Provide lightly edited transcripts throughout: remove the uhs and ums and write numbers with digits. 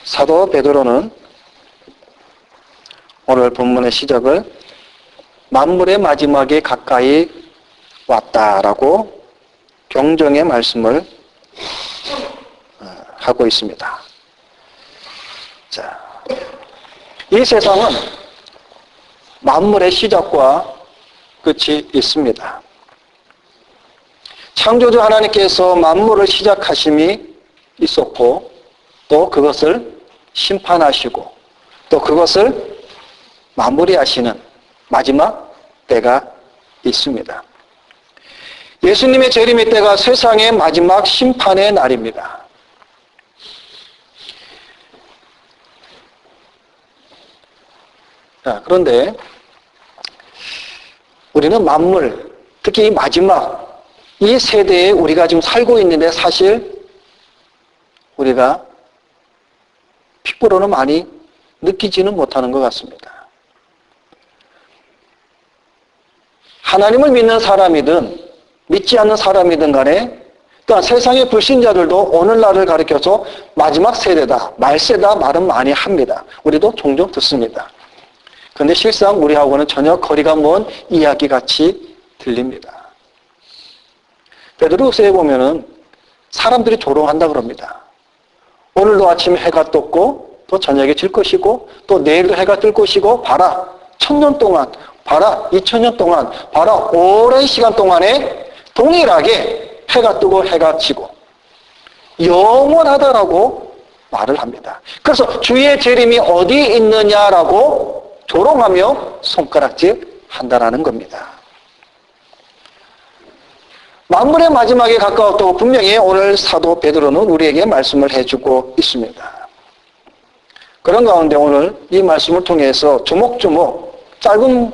사도 베드로는 오늘 본문의 시작을 만물의 마지막에 가까이 왔다라고 경정의 말씀을 하고 있습니다. 자, 이 세상은 만물의 시작과 끝이 있습니다. 창조주 하나님께서 만물을 시작하심이 있었고 또 그것을 심판하시고 또 그것을 마무리하시는 마지막 때가 있습니다. 예수님의 재림의 때가 세상의 마지막 심판의 날입니다. 자, 그런데 우리는 만물, 특히 이 마지막 이 세대에 우리가 지금 살고 있는데 사실 우리가 피부로는 많이 느끼지는 못하는 것 같습니다. 하나님을 믿는 사람이든 믿지 않는 사람이든 간에 또한 세상의 불신자들도 오늘날을 가리켜서 마지막 세대다, 말세다 말은 많이 합니다. 우리도 종종 듣습니다. 그런데 실상 우리하고는 전혀 거리가 먼 이야기같이 들립니다. 베드로후서에 보면은 사람들이 조롱한다 그럽니다. 오늘도 아침에 해가 떴고 또 저녁에 질 것이고 또 내일도 해가 뜰 것이고 봐라 1000년 동안 봐라 2000년 동안 봐라 오랜 시간 동안에 동일하게 해가 뜨고 해가 지고 영원하다라고 말을 합니다. 그래서 주의 재림이 어디 있느냐라고 조롱하며 손가락질 한다라는 겁니다. 만물의 마지막에 가까웠다고 분명히 오늘 사도 베드로는 우리에게 말씀을 해주고 있습니다. 그런 가운데 오늘 이 말씀을 통해서 조목조목 짧은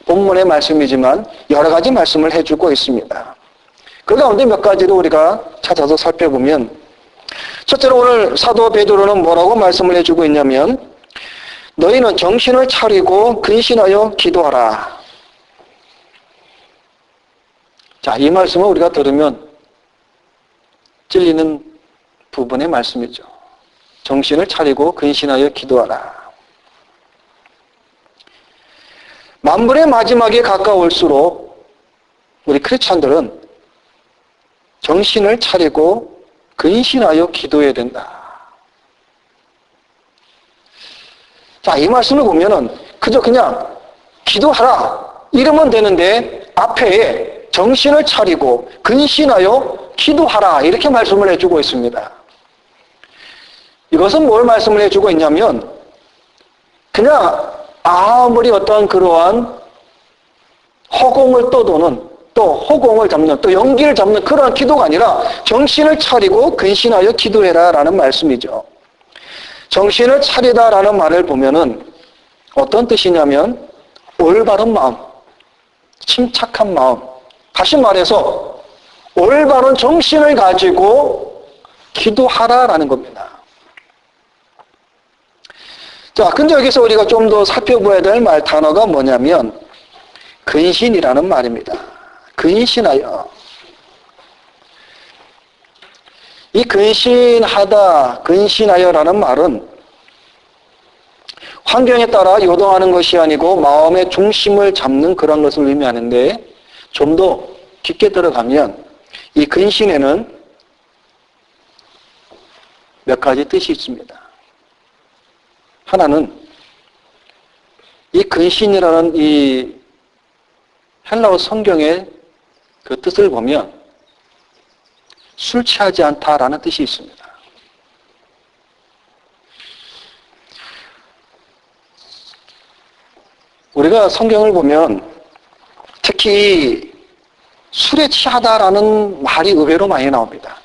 본문의 말씀이지만 여러 가지 말씀을 해주고 있습니다. 그 가운데 몇 가지를 우리가 찾아서 살펴보면 첫째로 오늘 사도 베드로는 뭐라고 말씀을 해주고 있냐면 너희는 정신을 차리고 근신하여 기도하라. 자, 이 말씀을 우리가 들으면 찔리는 부분의 말씀이죠. 정신을 차리고 근신하여 기도하라. 만물의 마지막에 가까울수록 우리 크리스찬들은 정신을 차리고 근신하여 기도해야 된다. 자, 이 말씀을 보면은 그냥 기도하라 이러면 되는데 앞에 정신을 차리고 근신하여 기도하라 이렇게 말씀을 해주고 있습니다. 이것은 뭘 말씀을 해주고 있냐면 그냥 아무리 어떤 그러한 허공을 떠도는 또 허공을 잡는 또 연기를 잡는 그러한 기도가 아니라 정신을 차리고 근신하여 기도해라 라는 말씀이죠. 정신을 차리다라는 말을 보면은 어떤 뜻이냐면 올바른 마음, 침착한 마음, 다시 말해서 올바른 정신을 가지고 기도하라라는 겁니다. 자, 근데 여기서 우리가 좀 더 살펴봐야 될 단어가 뭐냐면 근신이라는 말입니다. 근신하여. 이 근신하다, 근신하여라는 말은 환경에 따라 요동하는 것이 아니고 마음의 중심을 잡는 그런 것을 의미하는데 좀 더 깊게 들어가면 이 근신에는 몇 가지 뜻이 있습니다. 하나는 이 근신이라는 이 헬라어 성경의 그 뜻을 보면 술 취하지 않다라는 뜻이 있습니다. 우리가 성경을 보면 특히 술에 취하다라는 말이 의외로 많이 나옵니다.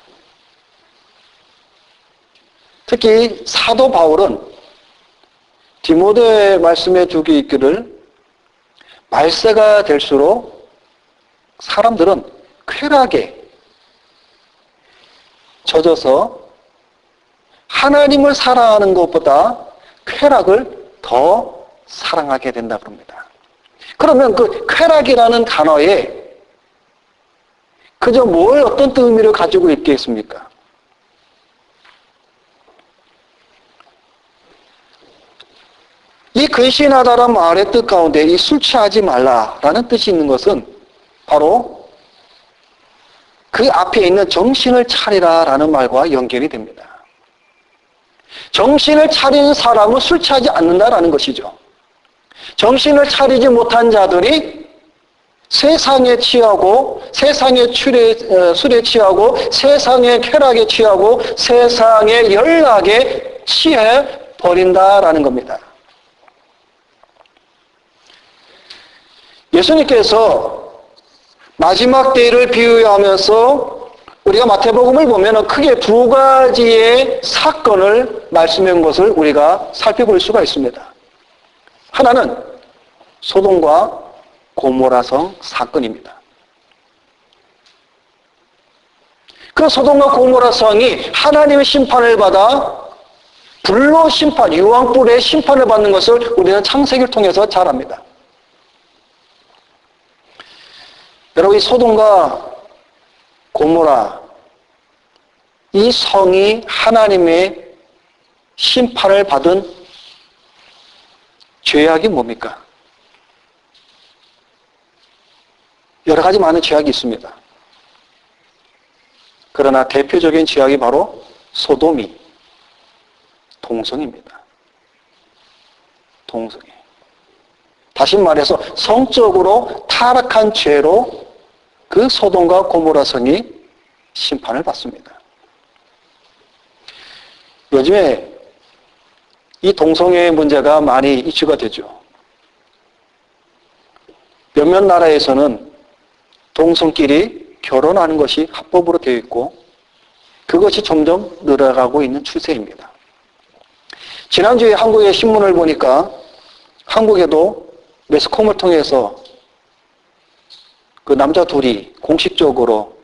특히 사도 바울은 디모데에 말씀해 주기 있기를 말세가 될수록 사람들은 쾌락에 젖어서 하나님을 사랑하는 것보다 쾌락을 더 사랑하게 된다 그럽니다. 그러면 그 쾌락이라는 단어에 그저 뭘 어떤 의미를 가지고 있겠습니까? 근신하다란 말의 뜻 가운데 이 술 취하지 말라라는 뜻이 있는 것은 바로 그 앞에 있는 정신을 차리라라는 말과 연결이 됩니다. 정신을 차리는 사람은 술 취하지 않는다라는 것이죠. 정신을 차리지 못한 자들이 세상에 취하고 세상의 술에 취하고 세상의 쾌락에 취하고 세상의 연락에 취해 버린다라는 겁니다. 예수님께서 마지막 때를 비유하면서 우리가 마태복음을 보면 크게 두 가지의 사건을 말씀한 것을 우리가 살펴볼 수가 있습니다. 하나는 소돔과 고모라성 사건입니다. 그 소돔과 고모라성이 하나님의 심판을 받아 불로 심판, 유황불의 심판을 받는 것을 우리는 창세기를 통해서 잘 압니다. 여러분, 이 소돔과 고모라, 이 성이 하나님의 심판을 받은 죄악이 뭡니까? 여러 가지 많은 죄악이 있습니다. 그러나 대표적인 죄악이 바로 소돔이 동성입니다. 동성애. 다시 말해서 성적으로 타락한 죄로 그 소돔과 고모라 성이 심판을 받습니다. 요즘에 이 동성애 문제가 많이 이슈가 되죠. 몇몇 나라에서는 동성끼리 결혼하는 것이 합법으로 되어 있고 그것이 점점 늘어가고 있는 추세입니다. 지난주에 한국의 신문을 보니까 한국에도 매스컴을 통해서 그 남자 둘이 공식적으로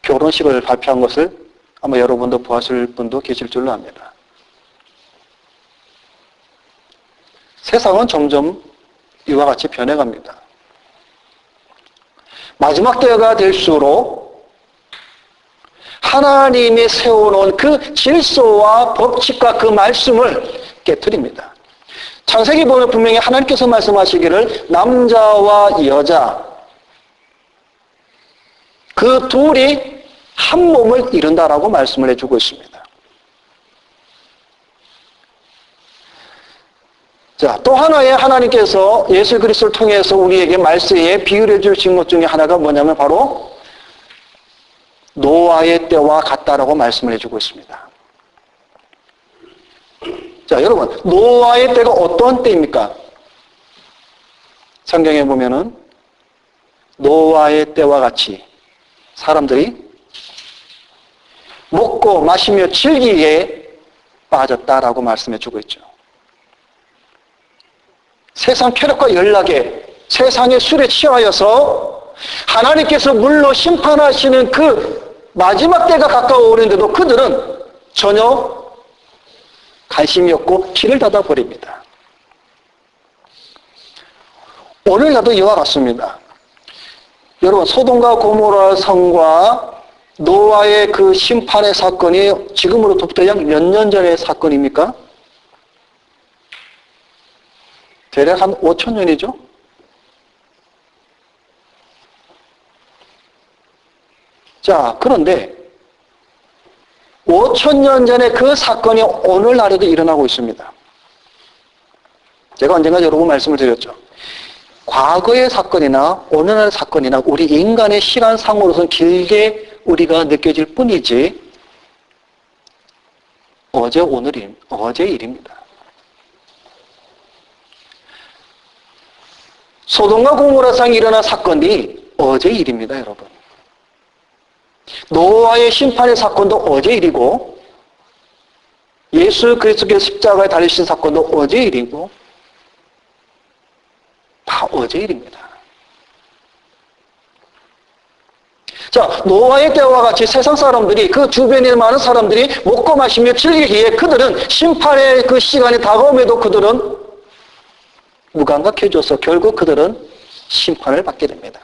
결혼식을 발표한 것을 아마 여러분도 보았을 분도 계실 줄로 압니다. 세상은 점점 이와 같이 변해갑니다. 마지막 때가 될수록 하나님이 세워놓은 그 질서와 법칙과 그 말씀을 깨트립니다. 창세기 보면 분명히 하나님께서 말씀하시기를 남자와 여자 그 둘이 한 몸을 이룬다라고 말씀을 해주고 있습니다. 자, 또 하나의 하나님께서 예수 그리스도를 통해서 우리에게 말세에 비유를 해주신 것 중에 하나가 뭐냐면 바로 노아의 때와 같다라고 말씀을 해주고 있습니다. 자, 여러분, 노아의 때가 어떤 때입니까? 성경에 보면은 노아의 때와 같이 사람들이 먹고 마시며 즐기기에 빠졌다라고 말씀해 주고 있죠. 세상 쾌락과 연락에 세상의 술에 취하여서 하나님께서 물로 심판하시는 그 마지막 때가 가까워오는데도 그들은 전혀 관심이 없고 길을 닫아버립니다. 오늘날도 이와 같습니다. 여러분, 소돔과 고모라 성과 노아의 그 심판의 사건이 지금으로부터 약 몇 년 전의 사건입니까? 대략 한 5천 년이죠? 자, 그런데 5천 년 전에 그 사건이 오늘날에도 일어나고 있습니다. 제가 언젠가 여러분 말씀을 드렸죠. 과거의 사건이나 오늘날의 사건이나 우리 인간의 시간상으로서는 길게 우리가 느껴질 뿐이지 어제 일입니다. 소돔과 고모라상이 일어난 사건이 어제 일입니다, 여러분. 노아의 심판의 사건도 어제 일이고 예수 그리스도께서 십자가에 달리신 사건도 어제 일이고 다 어제 일입니다. 자, 노아의 때와 같이 세상 사람들이 그 주변에 많은 사람들이 먹고 마시며 즐기기에 그들은 심판의 그 시간이 다가옴에도 그들은 무감각해져서 결국 그들은 심판을 받게 됩니다.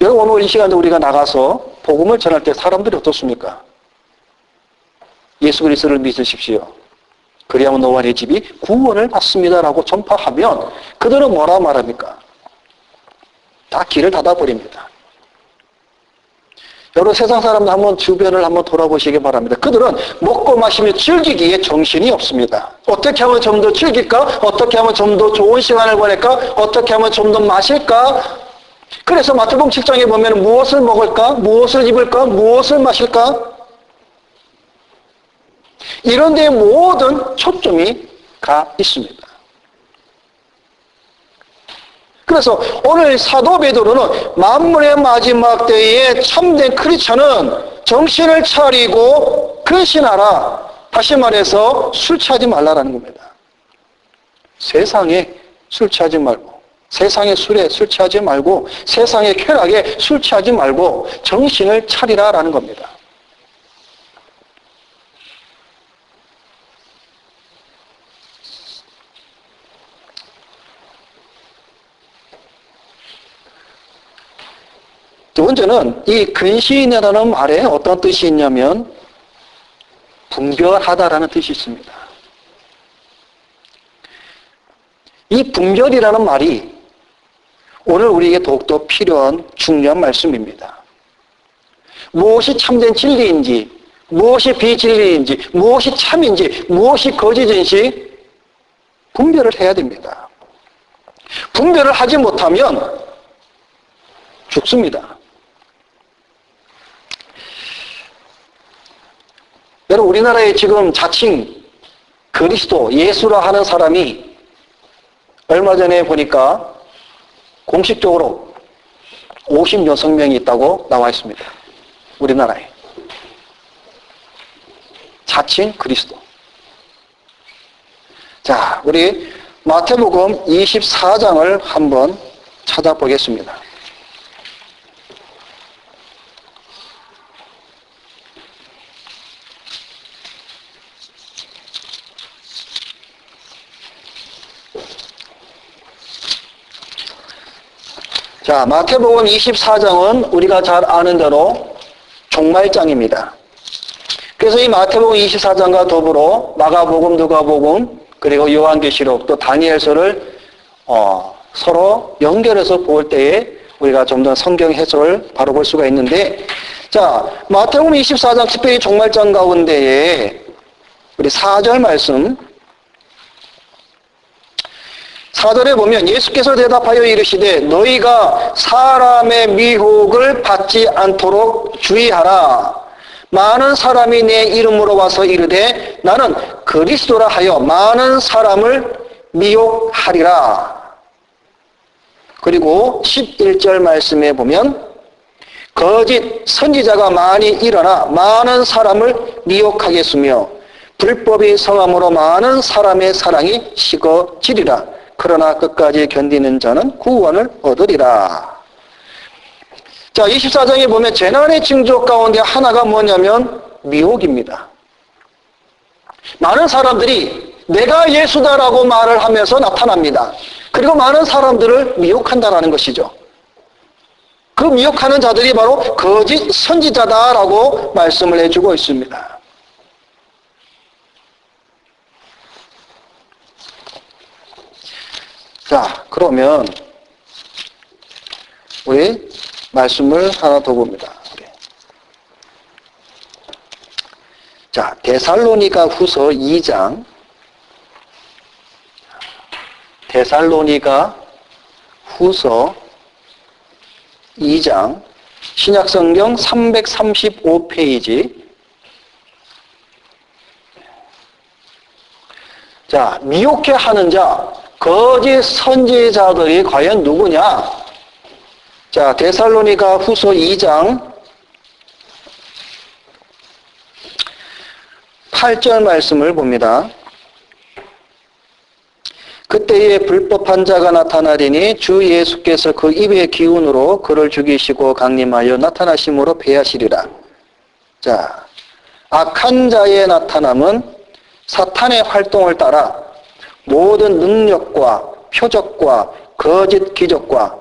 여러분, 오늘 이 시간에 우리가 나가서 복음을 전할 때 사람들이 어떻습니까? 예수 그리스도를 믿으십시오. 그리하면 너와 네 집이 구원을 받습니다라고 전파하면 그들은 뭐라 말합니까? 다 길을 닫아버립니다. 여러분 세상 사람들 한번 주변을 한번 돌아보시기 바랍니다. 그들은 먹고 마시며 즐기기에 정신이 없습니다. 어떻게 하면 좀 더 즐길까? 어떻게 하면 좀 더 좋은 시간을 보낼까? 어떻게 하면 좀 더 마실까? 그래서 마태복음 7장에 보면 무엇을 먹을까? 무엇을 입을까? 무엇을 마실까? 이런 데에 모든 초점이 가 있습니다. 그래서 오늘 사도 베드로는 만물의 마지막 때에 참된 크리스천은 정신을 차리고 근신하라. 다시 말해서 술 취하지 말라라는 겁니다. 세상에 술 취하지 말고, 세상의 술에 술 취하지 말고, 세상의 쾌락에 술 취하지 말고 정신을 차리라라는 겁니다. 두 번째는 이 근신이라는 말에 어떤 뜻이 있냐면 분별하다라는 뜻이 있습니다. 이 분별이라는 말이 오늘 우리에게 더욱더 필요한 중요한 말씀입니다. 무엇이 참된 진리인지, 무엇이 비진리인지, 무엇이 참인지, 무엇이 거짓인지 분별을 해야 됩니다. 분별을 하지 못하면 죽습니다. 여러분 우리나라에 지금 자칭 그리스도 예수라 하는 사람이 얼마 전에 보니까 공식적으로 50여섯 명이 있다고 나와 있습니다. 우리나라에. 자칭 그리스도. 자, 우리 마태복음 24장을 한번 찾아보겠습니다. 자, 마태복음 24장은 우리가 잘 아는 대로 종말장입니다. 그래서 이 마태복음 24장과 더불어 마가복음, 누가복음, 그리고 요한계시록, 또 다니엘서를 서로 연결해서 볼 때에 우리가 좀 더 성경 해석을 바로 볼 수가 있는데, 자, 마태복음 24장 특별히 종말장 가운데에 우리 4절 말씀, 4절에 보면 예수께서 대답하여 이르시되 너희가 사람의 미혹을 받지 않도록 주의하라. 많은 사람이 내 이름으로 와서 이르되 나는 그리스도라 하여 많은 사람을 미혹하리라. 그리고 11절 말씀에 보면 거짓 선지자가 많이 일어나 많은 사람을 미혹하겠으며 불법이 성함으로 많은 사람의 사랑이 식어지리라. 그러나 끝까지 견디는 자는 구원을 얻으리라. 자, 24장에 보면 재난의 징조 가운데 하나가 뭐냐면 미혹입니다. 많은 사람들이 내가 예수다라고 말을 하면서 나타납니다. 그리고 많은 사람들을 미혹한다는 것이죠. 그 미혹하는 자들이 바로 거짓 선지자다라고 말씀을 해주고 있습니다. 자, 그러면 우리 말씀을 하나 더 봅니다. 자, 데살로니가 후서 2장, 데살로니가 후서 2장, 신약성경 335페이지. 자, 미혹해 하는 자, 거짓 선지자들이 과연 누구냐? 자, 데살로니가 후서 2장 8절 말씀을 봅니다. 그때에 불법한 자가 나타나리니 주 예수께서 그 입의 기운으로 그를 죽이시고 강림하여 나타나심으로 패하시리라. 자, 악한 자의 나타남은 사탄의 활동을 따라 모든 능력과 표적과 거짓 기적과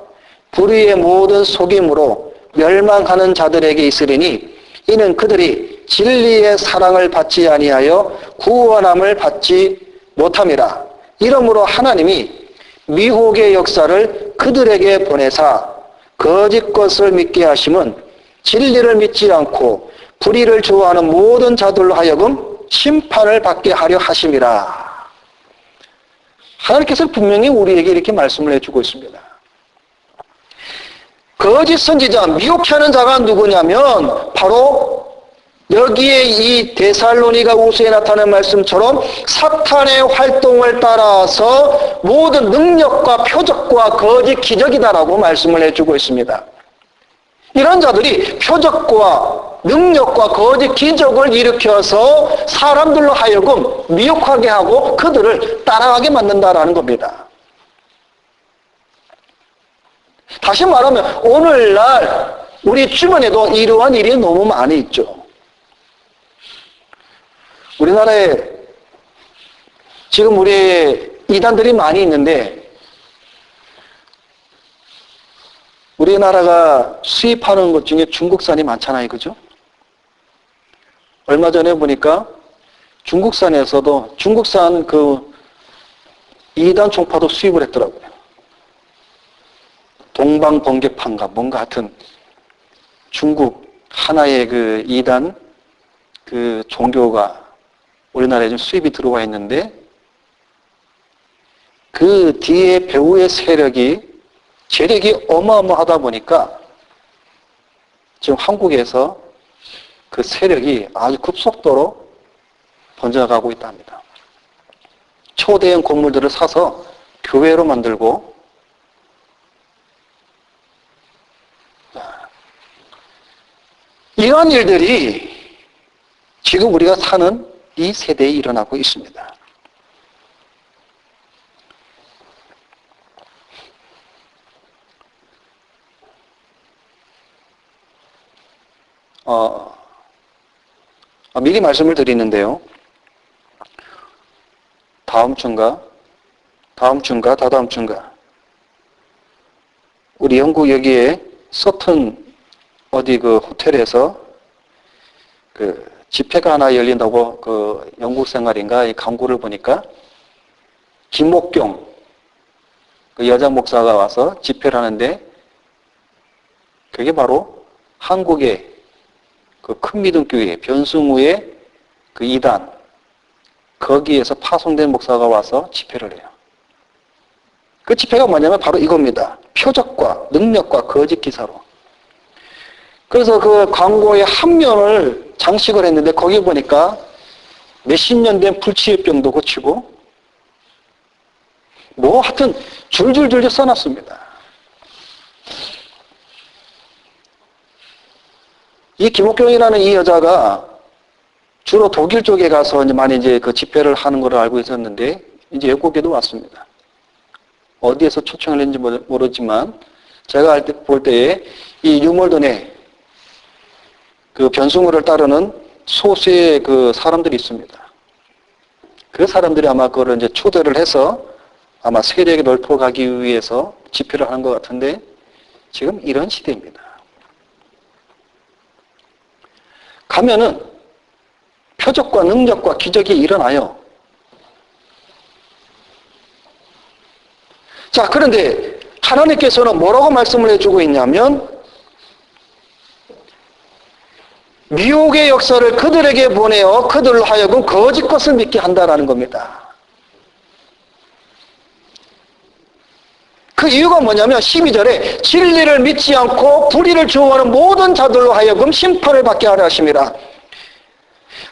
불의의 모든 속임으로 멸망하는 자들에게 있으리니 이는 그들이 진리의 사랑을 받지 아니하여 구원함을 받지 못함이라. 이러므로 하나님이 미혹의 역사를 그들에게 보내사 거짓 것을 믿게 하심은 진리를 믿지 않고 불의를 좋아하는 모든 자들로 하여금 심판을 받게 하려 하심이라. 하나님께서 분명히 우리에게 이렇게 말씀을 해주고 있습니다. 거짓 선지자, 미혹하는 자가 누구냐면 바로 여기에 이 데살로니가 후서에 나타난 말씀처럼 사탄의 활동을 따라서 모든 능력과 표적과 거짓 기적이다라고 말씀을 해주고 있습니다. 이런 자들이 표적과 능력과 거짓 기적을 일으켜서 사람들로 하여금 미혹하게 하고 그들을 따라가게 만든다라는 겁니다. 다시 말하면 오늘날 우리 주변에도 이러한 일이 너무 많이 있죠. 우리나라에 지금 우리 이단들이 많이 있는데 우리나라가 수입하는 것 중에 중국산이 많잖아요. 그죠? 얼마 전에 보니까 중국산에서도 중국산 그 이단 총파도 수입을 했더라고요. 동방번개판가 뭔가 하여튼 중국 하나의 그 이단 그 종교가 우리나라에 좀 수입이 들어와 있는데 그 뒤에 배후의 재력이 어마어마하다 보니까 지금 한국에서 그 세력이 아주 급속도로 번져가고 있답니다. 초대형 건물들을 사서 교회로 만들고 이러한 일들이 지금 우리가 사는 이 세대에 일어나고 있습니다. 미리 말씀을 드리는데요. 다다음 주인가 우리 영국 여기에 서튼 어디 그 호텔에서 그 집회가 하나 열린다고 그 영국 생활인가 이 광고를 보니까 김옥경 그 여자 목사가 와서 집회를 하는데 그게 바로 한국의 그 큰 믿음교회 변승우의 그 이단 거기에서 파송된 목사가 와서 집회를 해요. 그 집회가 뭐냐면 바로 이겁니다. 표적과 능력과 거짓 기사로. 그래서 그 광고의 한 면을 장식을 했는데 거기 보니까 몇십 년 된 불치병도 고치고 뭐 하여튼 줄줄줄 써놨습니다. 이 김옥경이라는 이 여자가 주로 독일 쪽에 가서 많이 이제 그 집회를 하는 걸로 알고 있었는데 이제 영국에도 왔습니다. 어디에서 초청을 했는지 모르지만 제가 볼 때에 이 유몰던에 그 변승우를 따르는 소수의 그 사람들이 있습니다. 그 사람들이 아마 그걸 이제 초대를 해서 아마 세력에 넓혀가기 위해서 집회를 하는 것 같은데 지금 이런 시대입니다. 가면은 표적과 능력과 기적이 일어나요. 자, 그런데 하나님께서는 뭐라고 말씀을 해주고 있냐면 미혹의 역사를 그들에게 보내어 그들로 하여금 거짓 것을 믿게 한다라는 겁니다. 그 이유가 뭐냐면 12절에 진리를 믿지 않고 불의를 좋아하는 모든 자들로 하여금 심판을 받게 하려 하심이라.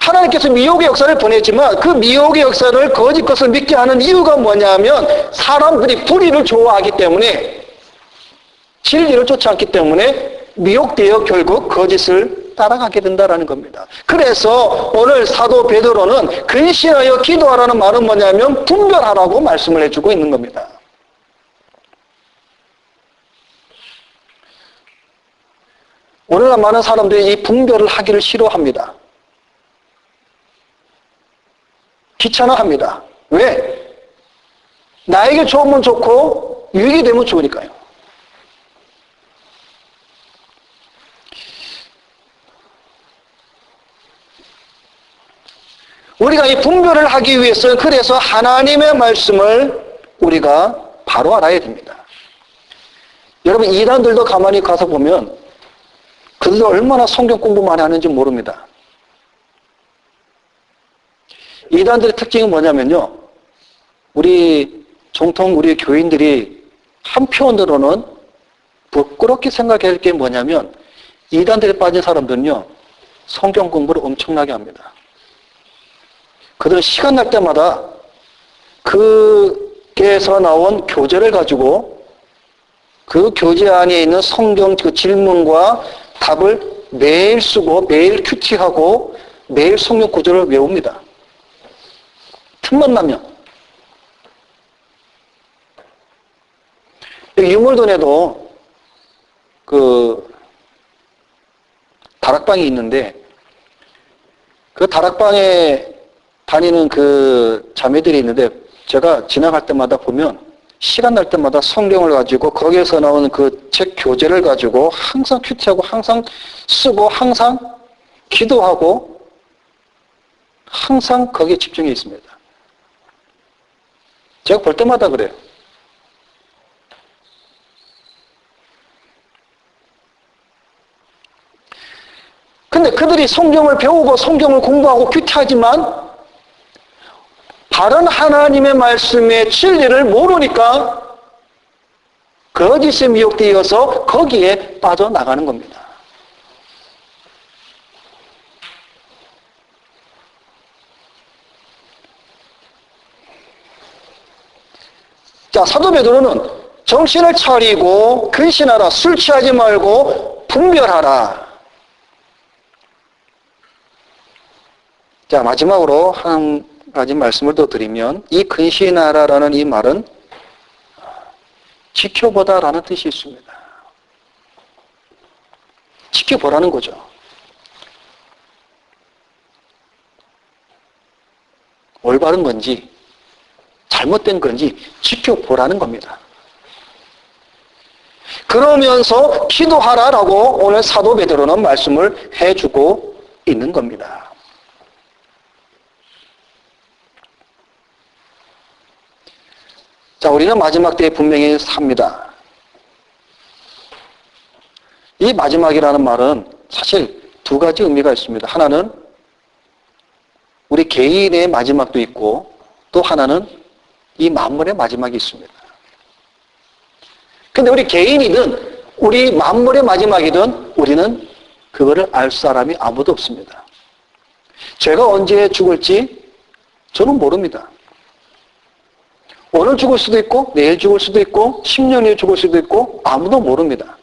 하나님께서 미혹의 역사를 보내지만 그 미혹의 역사를 거짓 것을 믿게 하는 이유가 뭐냐면 사람들이 불의를 좋아하기 때문에 진리를 쫓지 않기 때문에 미혹되어 결국 거짓을 따라가게 된다는 겁니다. 그래서 오늘 사도 베드로는 근신하여 기도하라는 말은 뭐냐면 분별하라고 말씀을 해주고 있는 겁니다. 오늘날 많은 사람들이 이 분별을 하기를 싫어합니다. 귀찮아합니다. 왜? 나에게 좋으면 좋고 유익이 되면 좋으니까요. 우리가 이 분별을 하기 위해서 그래서 하나님의 말씀을 우리가 바로 알아야 됩니다. 여러분 이단들도 가만히 가서 보면 그들도 얼마나 성경 공부 많이 하는지 모릅니다. 이단들의 특징은 뭐냐면요. 정통 우리 교인들이 한편으로는 부끄럽게 생각할 게 뭐냐면 이단들에 빠진 사람들은요. 성경 공부를 엄청나게 합니다. 그들은 시간 날 때마다 그게서 나온 교재를 가지고 그 교재 안에 있는 성경 그 질문과 답을 매일 쓰고 매일 큐티하고 매일 성경 구절을 외웁니다. 틈만 나면. 유물돈에도 그 다락방이 있는데 그 다락방에 다니는 그 자매들이 있는데 제가 지나갈 때마다 보면 시간 날 때마다 성경을 가지고 거기에서 나오는 그 책 교재를 가지고 항상 큐티하고 항상 쓰고 항상 기도하고 항상 거기에 집중해 있습니다. 제가 볼 때마다 그래요. 근데 그들이 성경을 배우고 성경을 공부하고 큐티하지만 바른 하나님의 말씀의 진리를 모르니까 거짓에 미혹되어서 거기에 빠져나가는 겁니다. 자, 사도 베드로는 정신을 차리고 근신하라, 술 취하지 말고 분별하라. 자, 마지막으로 한 가지 말씀을 더 드리면 이 근신하라라는 이 말은 지켜보다라는 뜻이 있습니다. 지켜보라는 거죠. 올바른 건지 잘못된 건지 지켜보라는 겁니다. 그러면서 기도하라라고 오늘 사도 베드로는 말씀을 해주고 있는 겁니다. 자, 우리는 마지막 때에 분명히 삽니다. 이 마지막이라는 말은 사실 두 가지 의미가 있습니다. 하나는 우리 개인의 마지막도 있고 또 하나는 이 만물의 마지막이 있습니다. 근데 우리 개인이든 우리 만물의 마지막이든 우리는 그거를 알 사람이 아무도 없습니다. 제가 언제 죽을지 저는 모릅니다. 오늘 죽을 수도 있고 내일 죽을 수도 있고 10년 후에 죽을 수도 있고 아무도 모릅니다.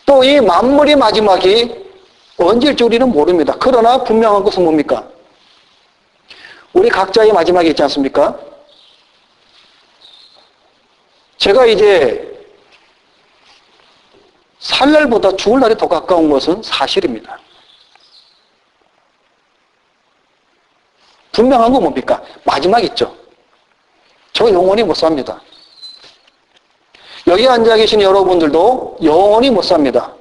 또 이 만물의 마지막이 언제일지 우리는 모릅니다. 그러나 분명한 것은 뭡니까? 우리 각자의 마지막이 있지 않습니까? 제가 이제 살 날보다 죽을 날이 더 가까운 것은 사실입니다. 분명한 건 뭡니까? 마지막 있죠. 저 영원히 못 삽니다. 여기 앉아 계신 여러분들도 영원히 못 삽니다.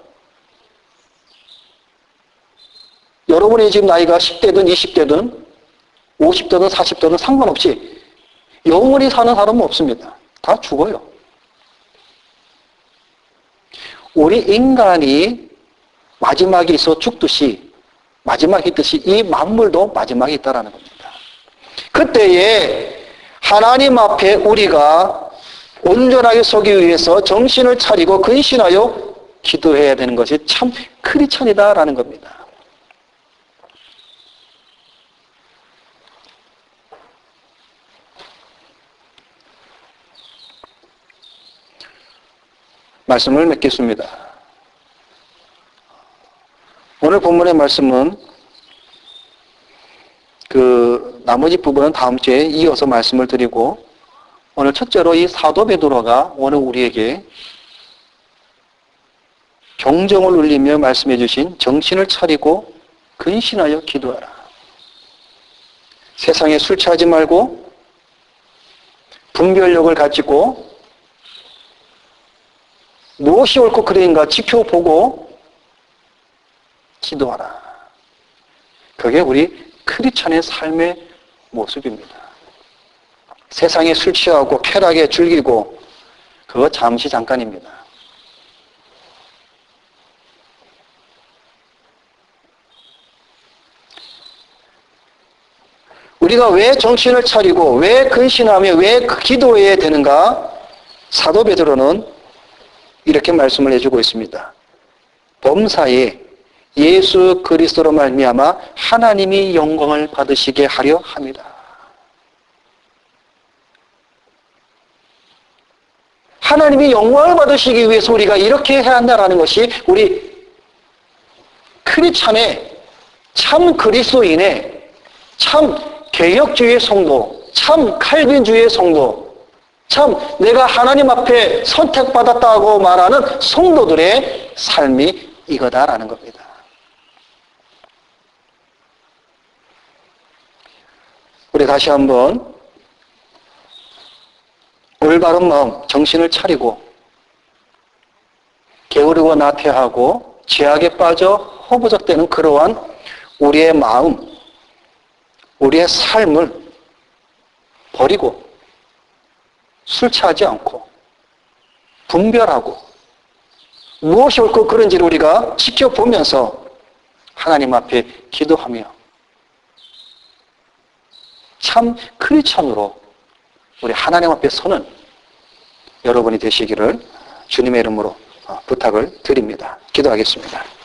여러분이 지금 나이가 10대든 20대든 50대든 40대든 상관없이 영원히 사는 사람은 없습니다. 다 죽어요. 우리 인간이 마지막이 있어 죽듯이 마지막이 있듯이 이 만물도 마지막이 있다는 겁니다. 그때에 하나님 앞에 우리가 온전하게 서기 위해서 정신을 차리고 근신하여 기도해야 되는 것이 참 크리스천이다라는 겁니다. 말씀을 맺겠습니다. 오늘 본문의 말씀은 나머지 부분은 다음 주에 이어서 말씀을 드리고 오늘 첫째로 이 사도 베드로가 오늘 우리에게 경정을 울리며 말씀해 주신 정신을 차리고 근신하여 기도하라. 세상에 술 취하지 말고 분별력을 가지고 무엇이 옳고 그름인가 지켜보고 기도하라. 그게 우리 크리스천의 삶의 모습입니다. 세상에 술 취하고 쾌락에 즐기고 그거 잠시 잠깐입니다. 우리가 왜 정신을 차리고 왜 근신하며 왜 기도해야 되는가? 사도 베드로는 이렇게 말씀을 해주고 있습니다. 범사에 예수 그리스도로 말미암아 하나님이 영광을 받으시게 하려 합니다. 하나님이 영광을 받으시기 위해서 우리가 이렇게 해야 한다는 것이 우리 크리스찬의 참 그리스도인의 참 개혁주의 성도, 참 칼빈주의 성도, 참 내가 하나님 앞에 선택받았다고 말하는 성도들의 삶이 이거다라는 겁니다. 우리 다시 한번 올바른 마음, 정신을 차리고 게으르고 나태하고 죄악에 빠져 허부적대는 그러한 우리의 마음, 우리의 삶을 버리고 술 취하지 않고 분별하고 무엇이 옳고 그른지를 우리가 지켜보면서 하나님 앞에 기도하며 참 크리스천으로 우리 하나님 앞에 서는 여러분이 되시기를 주님의 이름으로 부탁을 드립니다. 기도하겠습니다.